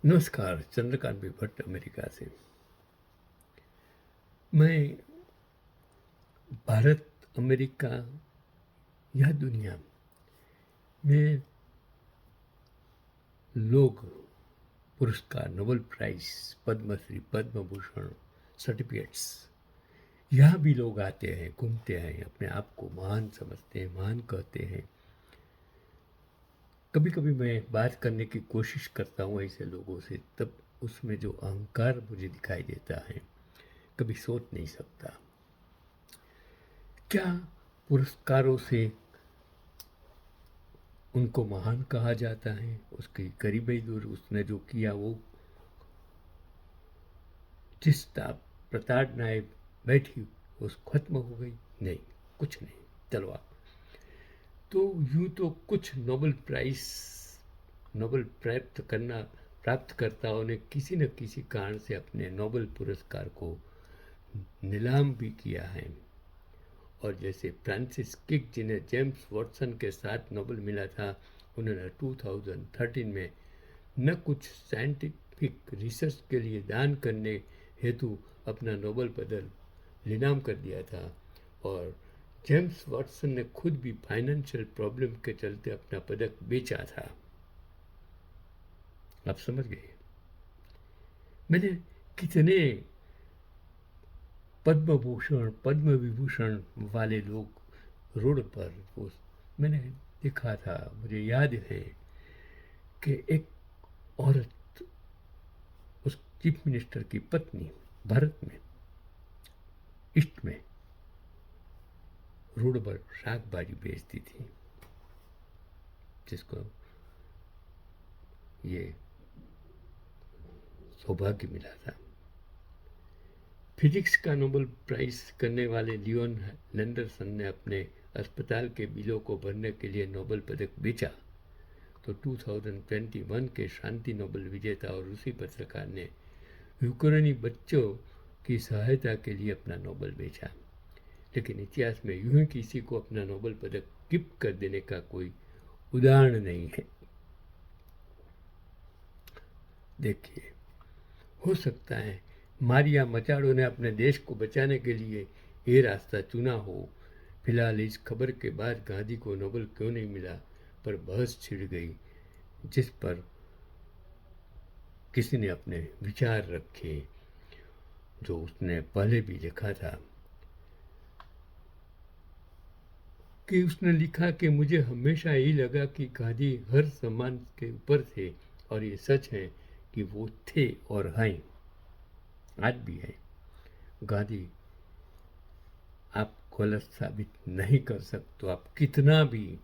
नमस्कार, Chandrakant B Bhatt America से। मैं भारत, अमेरिका या दुनिया में लोग पुरस्कार, Nobel prize, Padmashri, Padma Bhushan, certificates, यहाँ भी लोग आते हैं, घूमते हैं, अपने आप को महान समझते हैं, महान कहते हैं। कभी कभी मैं बात करने की कोशिश करता हूँ ऐसे लोगों से, तब उसमें जो अहंकार मुझे दिखाई देता है, कभी सोच नहीं सकता। क्या पुरस्कारों से उनको महान कहा जाता है? उसकी गरीबी दूर, उसने जो किया वो जिस प्रताड़नाएं बैठी उस खत्म हो गई? नहीं, कुछ नहीं। चलो आप तो यूं तो कुछ नोबेल प्राइज, नोबेल प्राप्तकर्ताओं ने किसी न किसी कारण से अपने नोबेल पुरस्कार को नीलाम भी किया है। और जैसे फ्रांसिस किक, जिन्हें जेम्स वॉटसन के साथ नोबेल मिला था, उन्होंने 2013 में न कुछ साइंटिफिक रिसर्च के लिए दान करने हेतु अपना नोबेल पदक नीलाम कर दिया था। और जेम्स वॉटसन ने खुद भी फाइनेंशियल प्रॉब्लम के चलते अपना पदक बेचा था। आप समझ गए। मैंने कितने पद्म भूषण, पद्म विभूषण वाले लोग रोड पर वो मैंने देखा था। मुझे याद है कि एक औरत, उस चीफ मिनिस्टर की पत्नी, भारत में, ईस्ट में, रोड पर शाक भाजी बेचती थी, जिसको ये सौभाग्य मिला था। फिजिक्स का नोबेल प्राइज करने वाले लियोन लैंडरसन ने अपने अस्पताल के बिलों को भरने के लिए नोबेल पदक बेचा। तो 2021 के शांति नोबेल विजेता और रूसी पत्रकार ने यूक्रेनी बच्चों की सहायता के लिए अपना नोबेल बेचा। लेकिन इतिहास में यूं ही किसी को अपना नोबेल पदक गिफ्ट कर देने का कोई उदाहरण नहीं है। देखिए, हो सकता है मारिया मचाडो ने अपने देश को बचाने के लिए ये रास्ता चुना हो। फिलहाल इस खबर के बाद गांधी को नोबेल क्यों नहीं मिला पर बहस छिड़ गई, जिस पर किसी ने अपने विचार रखे, जो उसने पहले भी लिखा था। कि उसने लिखा कि मुझे हमेशा यही लगा कि गांधी हर सम्मान के ऊपर थे, और ये सच है कि वो थे और हैं, आज भी है। गांधी आप गलत साबित नहीं कर सकते। तो आप कितना भी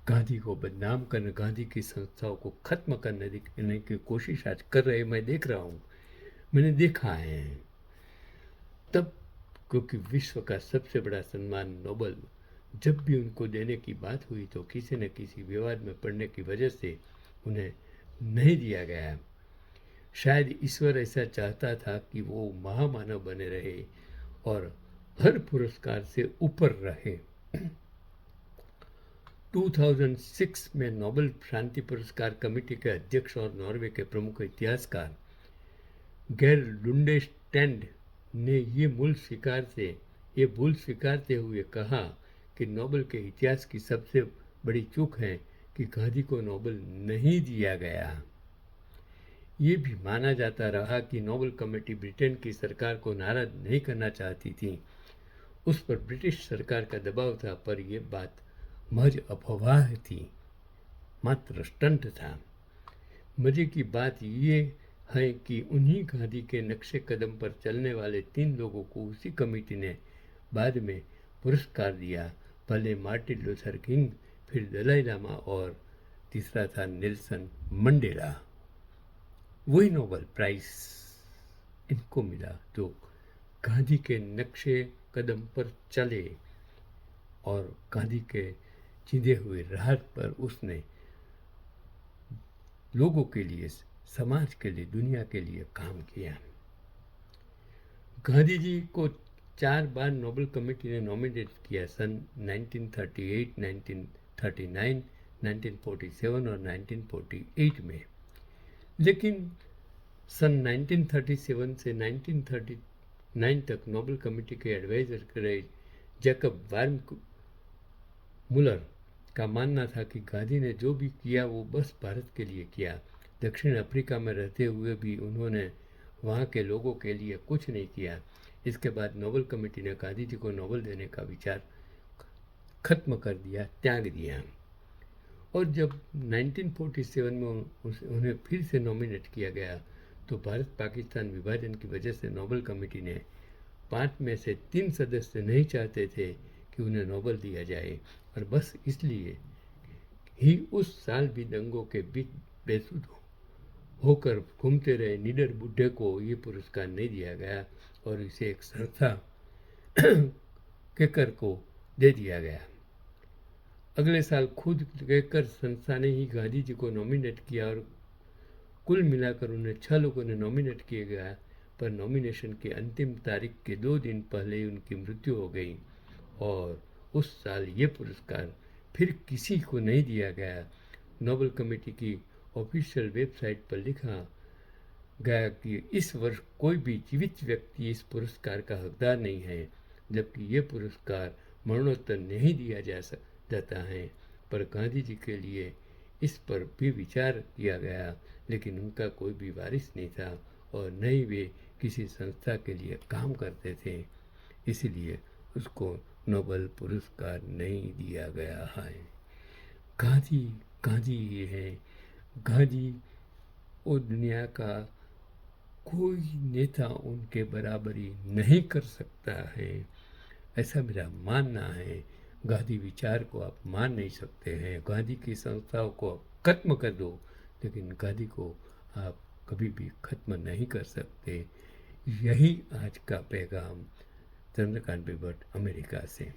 गांधी को बदनाम करने, गांधी की संस्थाओं को खत्म करने की कोशिश आज कर रहे, मैं देख रहा हूँ, मैंने देखा है। तब क्योंकि विश्व का सबसे बड़ा सम्मान नोबेल, जब भी उनको देने की बात हुई तो किसी न किसी विवाद में पड़ने की वजह से उन्हें नहीं दिया गया। शायद ईश्वर ऐसा चाहता था कि वो महामानव बने रहे और हर पुरस्कार से ऊपर रहे। 2006 में नोबेल शांति पुरस्कार कमेटी के अध्यक्ष और नॉर्वे के प्रमुख इतिहासकार गेर लुंडेस्टैंड ने ये भूल स्वीकारते हुए कहा कि नोबेल के इतिहास की सबसे बड़ी चूक है कि गांधी को नोबेल नहीं दिया गया। ये भी माना जाता रहा कि नोबेल कमेटी ब्रिटेन की सरकार को नाराज नहीं करना चाहती थी, उस पर ब्रिटिश सरकार का दबाव था, पर यह बात महज अफवाह थी, मात्र स्टंट था। मजे की बात यह है कि उन्हीं गांधी के नक्शे कदम पर चलने वाले 3 लोगों को उसी कमेटी ने बाद में पुरस्कार दिया। पहले मार्टिन लूथर किंग, फिर दलाई लामा और तीसरा था नेल्सन मंडेला। वही नोबेल प्राइज इनको मिला जो गांधी के नक्शे कदम पर चले और गांधी के चिंधे हुए राह पर उसने लोगों के लिए, समाज के लिए, दुनिया के लिए काम किया। गांधी जी को 4 बार नोबेल कमेटी ने नॉमिनेट किया, सन 1938, 1939, 1947 और 1948 में। लेकिन सन 1937 से 1939 तक नोबेल कमेटी के एडवाइजर रहे जैकब वार्म मुलर का मानना था कि गांधी ने जो भी किया वो बस भारत के लिए किया। दक्षिण अफ्रीका में रहते हुए भी उन्होंने वहाँ के लोगों के लिए कुछ नहीं किया। इसके बाद नोबेल कमेटी ने गांधी जी को नोबेल देने का विचार खत्म कर दिया, त्याग दिया। और जब 1947 में उन्हें फिर से नॉमिनेट किया गया तो भारत पाकिस्तान विभाजन की वजह से नोबेल कमेटी ने 5 में से 3 सदस्य नहीं चाहते थे कि उन्हें नोबेल दिया जाए, और बस इसलिए ही उस साल भी दंगों के बीच बेसुध होकर घूमते रहे निडर बुढ़े को ये पुरस्कार नहीं दिया गया और इसे एक संस्था केकर को दे दिया गया। अगले साल खुद केकर संस्था ने ही गांधी जी को नॉमिनेट किया और कुल मिलाकर उन्हें 6 लोगों ने नॉमिनेट किया गया, पर नॉमिनेशन की अंतिम तारीख के 2 दिन पहले ही उनकी मृत्यु हो गई और उस साल ये पुरस्कार फिर किसी को नहीं दिया गया। नोबेल कमेटी की ऑफिशियल वेबसाइट पर लिखा गया कि इस वर्ष कोई भी जीवित व्यक्ति इस पुरस्कार का हकदार नहीं है, जबकि ये पुरस्कार मरणोत्तर नहीं दिया जाता है। पर गांधी जी के लिए इस पर भी विचार किया गया, लेकिन उनका कोई भी वारिस नहीं था और न ही वे किसी संस्था के लिए काम करते थे, इसलिए उसको नोबेल पुरस्कार नहीं दिया गया है। गांधी गांधी ही है। गांधी और दुनिया का कोई नेता उनके बराबरी नहीं कर सकता है, ऐसा मेरा मानना है। गांधी विचार को आप मान नहीं सकते हैं, गांधी की संस्थाओं को खत्म कर दो, लेकिन गांधी को आप कभी भी खत्म नहीं कर सकते। यही आज का पैगाम। चंद्रकांत बेबट, अमेरिका से।